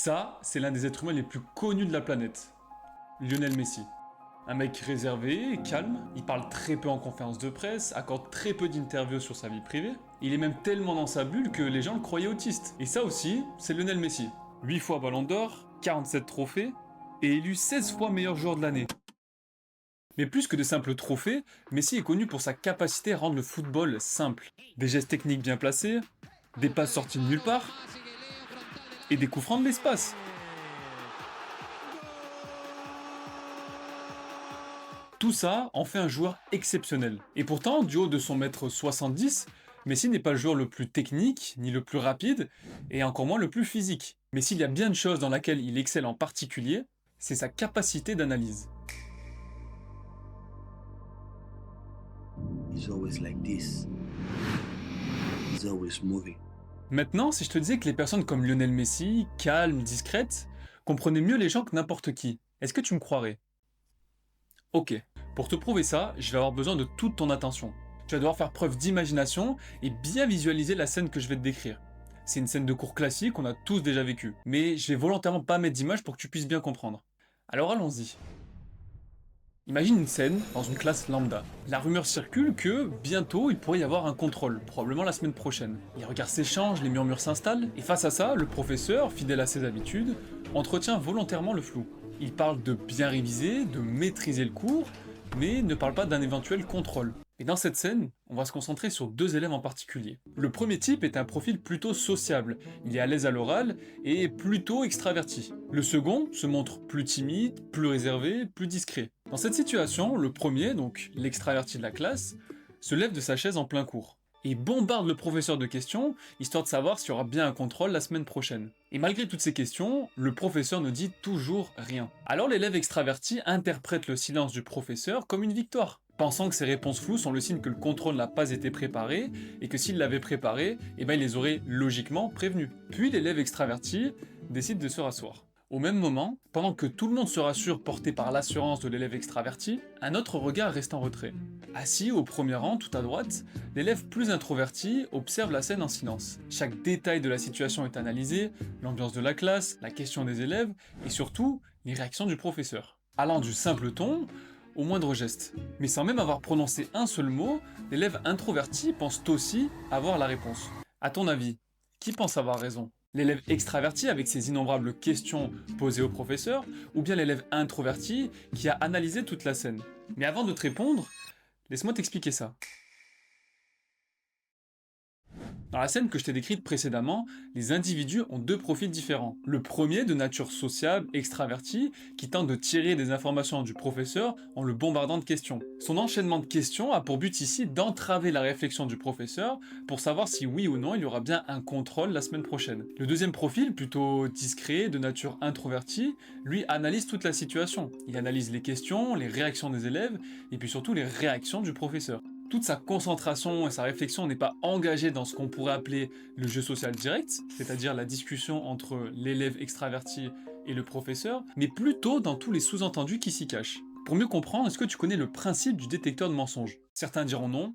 Ça, c'est l'un des êtres humains les plus connus de la planète. Lionel Messi. Un mec réservé et calme, il parle très peu en conférence de presse, accorde très peu d'interviews sur sa vie privée. Il est même tellement dans sa bulle que les gens le croyaient autiste. Et ça aussi, c'est Lionel Messi. 8 fois Ballon d'Or, 47 trophées, et élu 16 fois meilleur joueur de l'année. Mais plus que de simples trophées, Messi est connu pour sa capacité à rendre le football simple. Des gestes techniques bien placés, des passes sorties de nulle part, et des coups francs de l'espace. Tout ça en fait un joueur exceptionnel. Et pourtant, du haut de son mètre 70, Messi n'est pas le joueur le plus technique, ni le plus rapide, et encore moins le plus physique. Mais s'il y a bien une chose dans laquelle il excelle en particulier, c'est sa capacité d'analyse. He's always like this. He's always moving. Maintenant, si je te disais que les personnes comme Lionel Messi, calmes, discrètes, comprenaient mieux les gens que n'importe qui, est-ce que tu me croirais? Ok. Pour te prouver ça, je vais avoir besoin de toute ton attention. Tu vas devoir faire preuve d'imagination et bien visualiser la scène que je vais te décrire. C'est une scène de cours classique qu'on a tous déjà vécue, mais je vais volontairement pas mettre d'image pour que tu puisses bien comprendre. Alors allons-y. Imagine une scène dans une classe lambda. La rumeur circule que bientôt il pourrait y avoir un contrôle, probablement la semaine prochaine. Les regards s'échangent, les murmures s'installent, et face à ça, le professeur, fidèle à ses habitudes, entretient volontairement le flou. Il parle de bien réviser, de maîtriser le cours, mais ne parle pas d'un éventuel contrôle. Et dans cette scène, on va se concentrer sur deux élèves en particulier. Le premier type est un profil plutôt sociable, il est à l'aise à l'oral et plutôt extraverti. Le second se montre plus timide, plus réservé, plus discret. Dans cette situation, le premier, donc l'extraverti de la classe, se lève de sa chaise en plein cours et bombarde le professeur de questions, histoire de savoir s'il y aura bien un contrôle la semaine prochaine. Et malgré toutes ces questions, le professeur ne dit toujours rien. Alors l'élève extraverti interprète le silence du professeur comme une victoire, pensant que ses réponses floues sont le signe que le contrôle n'a pas été préparé, et que s'il l'avait préparé, il les aurait logiquement prévenus. Puis l'élève extraverti décide de se rasseoir. Au même moment, pendant que tout le monde se rassure porté par l'assurance de l'élève extraverti, un autre regard reste en retrait. Assis au premier rang, tout à droite, l'élève plus introverti observe la scène en silence. Chaque détail de la situation est analysé, l'ambiance de la classe, la question des élèves, et surtout, les réactions du professeur. Allant du simple ton au moindre geste. Mais sans même avoir prononcé un seul mot, l'élève introverti pense aussi avoir la réponse. À ton avis, qui pense avoir raison? L'élève extraverti avec ses innombrables questions posées au professeur, ou bien l'élève introverti qui a analysé toute la scène? Mais avant de te répondre, laisse-moi t'expliquer ça. Dans la scène que je t'ai décrite précédemment, les individus ont deux profils différents. Le premier, de nature sociable, extraverti, qui tente de tirer des informations du professeur en le bombardant de questions. Son enchaînement de questions a pour but ici d'entraver la réflexion du professeur pour savoir si oui ou non il y aura bien un contrôle la semaine prochaine. Le deuxième profil, plutôt discret, de nature introvertie, lui analyse toute la situation. Il analyse les questions, les réactions des élèves, et puis surtout les réactions du professeur. Toute sa concentration et sa réflexion n'est pas engagée dans ce qu'on pourrait appeler le jeu social direct, c'est-à-dire la discussion entre l'élève extraverti et le professeur, mais plutôt dans tous les sous-entendus qui s'y cachent. Pour mieux comprendre, est-ce que tu connais le principe du détecteur de mensonges? Certains diront non,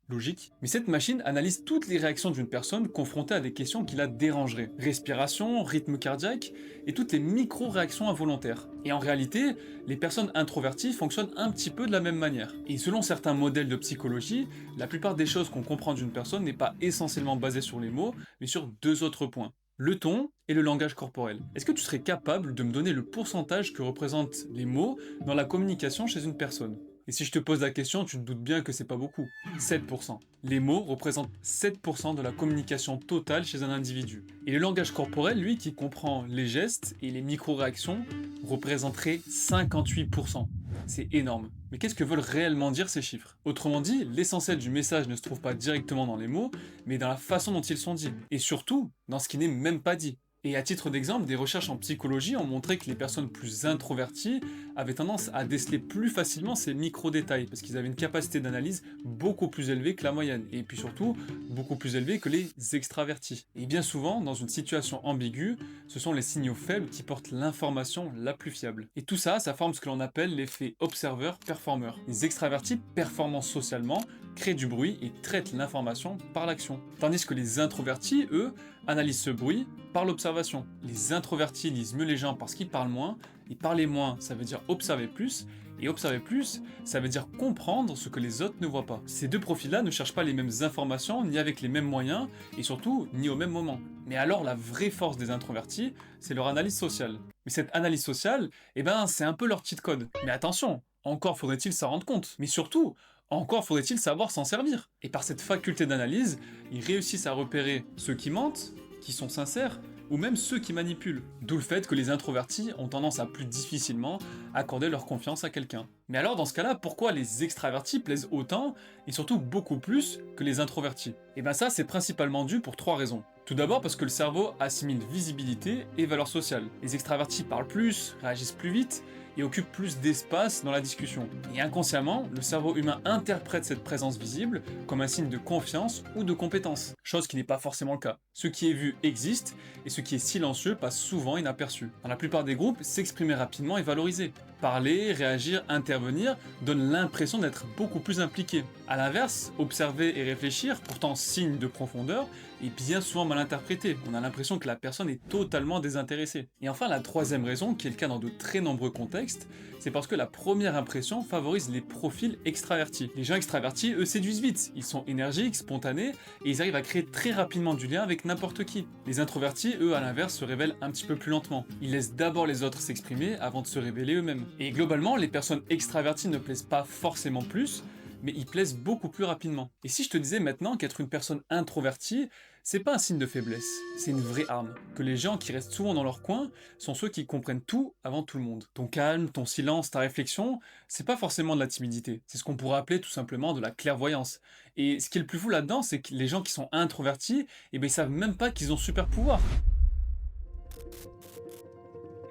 logique. Mais cette machine analyse toutes les réactions d'une personne confrontée à des questions qui la dérangeraient. Respiration, rythme cardiaque, et toutes les micro-réactions involontaires. Et en réalité, les personnes introverties fonctionnent un petit peu de la même manière. Et selon certains modèles de psychologie, la plupart des choses qu'on comprend d'une personne n'est pas essentiellement basée sur les mots, mais sur deux autres points. Le ton et le langage corporel. Est-ce que tu serais capable de me donner le pourcentage que représentent les mots dans la communication chez une personne? Et si je te pose la question, tu te doutes bien que c'est pas beaucoup. 7%. Les mots représentent 7% de la communication totale chez un individu. Et le langage corporel, lui, qui comprend les gestes et les micro-réactions, représenterait 58%. C'est énorme. Mais qu'est-ce que veulent réellement dire ces chiffres? Autrement dit, l'essentiel du message ne se trouve pas directement dans les mots, mais dans la façon dont ils sont dits. Et surtout, dans ce qui n'est même pas dit. Et à titre d'exemple, des recherches en psychologie ont montré que les personnes plus introverties avaient tendance à déceler plus facilement ces micro-détails, parce qu'ils avaient une capacité d'analyse beaucoup plus élevée que la moyenne, et puis surtout, beaucoup plus élevée que les extravertis. Et bien souvent, dans une situation ambiguë, ce sont les signaux faibles qui portent l'information la plus fiable. Et tout ça, ça forme ce que l'on appelle l'effet observeur-performeur. Les extravertis performant socialement, créent du bruit et traitent l'information par l'action. Tandis que les introvertis, eux, analysent ce bruit par l'observation. Les introvertis lisent mieux les gens parce qu'ils parlent moins, et parler moins, ça veut dire observer plus, et observer plus, ça veut dire comprendre ce que les autres ne voient pas. Ces deux profils-là ne cherchent pas les mêmes informations, ni avec les mêmes moyens, et surtout, ni au même moment. Mais alors, la vraie force des introvertis, c'est leur analyse sociale. Mais cette analyse sociale, eh ben, c'est un peu leur cheat code. Mais attention, encore faudrait-il s'en rendre compte. Mais surtout, encore faudrait-il savoir s'en servir. Et par cette faculté d'analyse, ils réussissent à repérer ceux qui mentent, qui sont sincères, ou même ceux qui manipulent. D'où le fait que les introvertis ont tendance à plus difficilement accorder leur confiance à quelqu'un. Mais alors dans ce cas-là, pourquoi les extravertis plaisent autant, et surtout beaucoup plus que les introvertis? Et ben ça, c'est principalement dû pour 3 raisons. Tout d'abord parce que le cerveau assimile visibilité et valeur sociale. Les extravertis parlent plus, réagissent plus vite, et occupent plus d'espace dans la discussion. Et inconsciemment, le cerveau humain interprète cette présence visible comme un signe de confiance ou de compétence, chose qui n'est pas forcément le cas. Ce qui est vu existe, et ce qui est silencieux passe souvent inaperçu. Dans la plupart des groupes, s'exprimer rapidement est valorisé. Parler, réagir, intervenir donne l'impression d'être beaucoup plus impliqué. A l'inverse, observer et réfléchir, pourtant signe de profondeur, est bien souvent mal interprété. On a l'impression que la personne est totalement désintéressée. Et enfin, la troisième raison, qui est le cas dans de très nombreux contextes, c'est parce que la première impression favorise les profils extravertis. Les gens extravertis, eux, séduisent vite. Ils sont énergiques, spontanés, et ils arrivent à créer très rapidement du lien avec n'importe qui. Les introvertis, eux, à l'inverse, se révèlent un petit peu plus lentement. Ils laissent d'abord les autres s'exprimer avant de se révéler eux-mêmes. Et globalement, les personnes extraverties ne plaisent pas forcément plus, mais ils plaisent beaucoup plus rapidement. Et si je te disais maintenant qu'être une personne introvertie, c'est pas un signe de faiblesse, c'est une vraie arme. Que les gens qui restent souvent dans leur coin sont ceux qui comprennent tout avant tout le monde. Ton calme, ton silence, ta réflexion, c'est pas forcément de la timidité. C'est ce qu'on pourrait appeler tout simplement de la clairvoyance. Et ce qui est le plus fou là-dedans, c'est que les gens qui sont introvertis, eh ben, ils savent même pas qu'ils ont super pouvoir.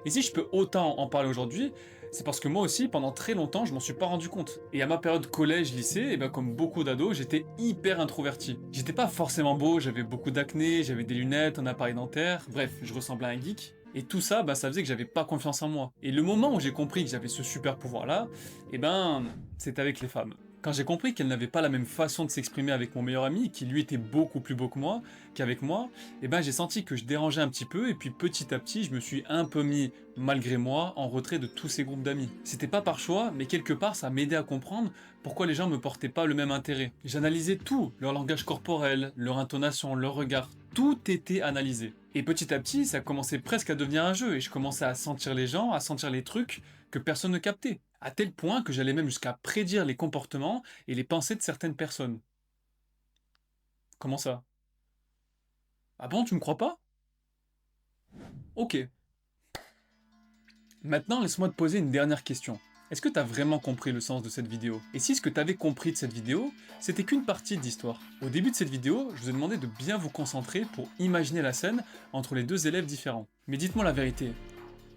Et si je peux autant en parler aujourd'hui, c'est parce que moi aussi, pendant très longtemps, je m'en suis pas rendu compte. Et à ma période collège-lycée, et ben comme beaucoup d'ados, j'étais hyper introverti. J'étais pas forcément beau, j'avais beaucoup d'acné, j'avais des lunettes, un appareil dentaire, bref, je ressemblais à un geek. Et tout ça, bah, ça faisait que j'avais pas confiance en moi. Et le moment où j'ai compris que j'avais ce super pouvoir-là, et ben, c'était avec les femmes. Quand j'ai compris qu'elles n'avaient pas la même façon de s'exprimer avec mon meilleur ami, qui lui était beaucoup plus beau que moi, qu'avec moi, et ben j'ai senti que je dérangeais un petit peu, et puis petit à petit, je me suis un peu mis, malgré moi, en retrait de tous ces groupes d'amis. C'était pas par choix, mais quelque part, ça m'aidait à comprendre pourquoi les gens me portaient pas le même intérêt. J'analysais tout, leur langage corporel, leur intonation, leur regard, tout était analysé. Et petit à petit, ça commençait presque à devenir un jeu, et je commençais à sentir les gens, à sentir les trucs que personne ne captait. À tel point que j'allais même jusqu'à prédire les comportements et les pensées de certaines personnes. Comment ça? Ah bon, tu me crois pas? Ok. Maintenant, laisse-moi te poser une dernière question. Est-ce que t'as vraiment compris le sens de cette vidéo? Et si ce que t'avais compris de cette vidéo, c'était qu'une partie de l'histoire? Au début de cette vidéo, je vous ai demandé de bien vous concentrer pour imaginer la scène entre les deux élèves différents. Mais dites-moi la vérité.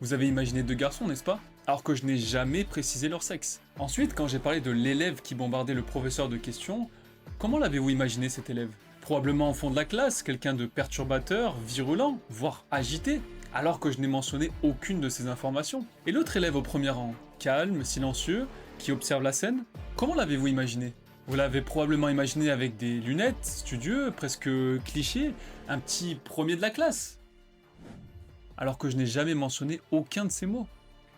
Vous avez imaginé 2 garçons, n'est-ce pas? Alors que je n'ai jamais précisé leur sexe. Ensuite, quand j'ai parlé de l'élève qui bombardait le professeur de questions, comment l'avez-vous imaginé cet élève? Probablement au fond de la classe, quelqu'un de perturbateur, virulent, voire agité, alors que je n'ai mentionné aucune de ces informations. Et l'autre élève au premier rang, calme, silencieux, qui observe la scène, comment l'avez-vous imaginé? Vous l'avez probablement imaginé avec des lunettes, studieux, presque cliché, un petit premier de la classe. Alors que je n'ai jamais mentionné aucun de ces mots.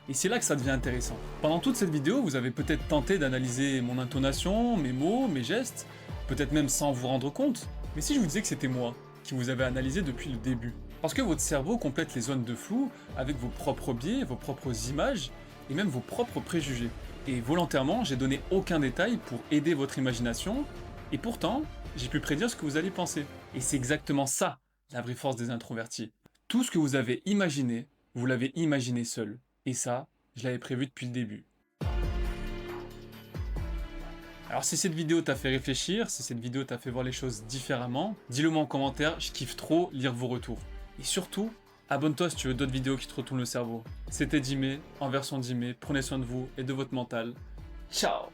Et c'est là que ça devient intéressant. Pendant toute cette vidéo, vous avez peut-être tenté d'analyser mon intonation, mes mots, mes gestes, peut-être même sans vous rendre compte. Mais si je vous disais que c'était moi qui vous avais analysé depuis le début? Parce que votre cerveau complète les zones de flou avec vos propres biais, vos propres images, et même vos propres préjugés. Et volontairement, j'ai donné aucun détail pour aider votre imagination, et pourtant, j'ai pu prédire ce que vous allez penser. Et c'est exactement ça, la vraie force des introvertis. Tout ce que vous avez imaginé, vous l'avez imaginé seul. Et ça, je l'avais prévu depuis le début. Alors si cette vidéo t'a fait réfléchir, si cette vidéo t'a fait voir les choses différemment, dis-le moi en commentaire, je kiffe trop lire vos retours. Et surtout, abonne-toi si tu veux d'autres vidéos qui te retournent le cerveau. C'était Dime, en version Dime, prenez soin de vous et de votre mental. Ciao!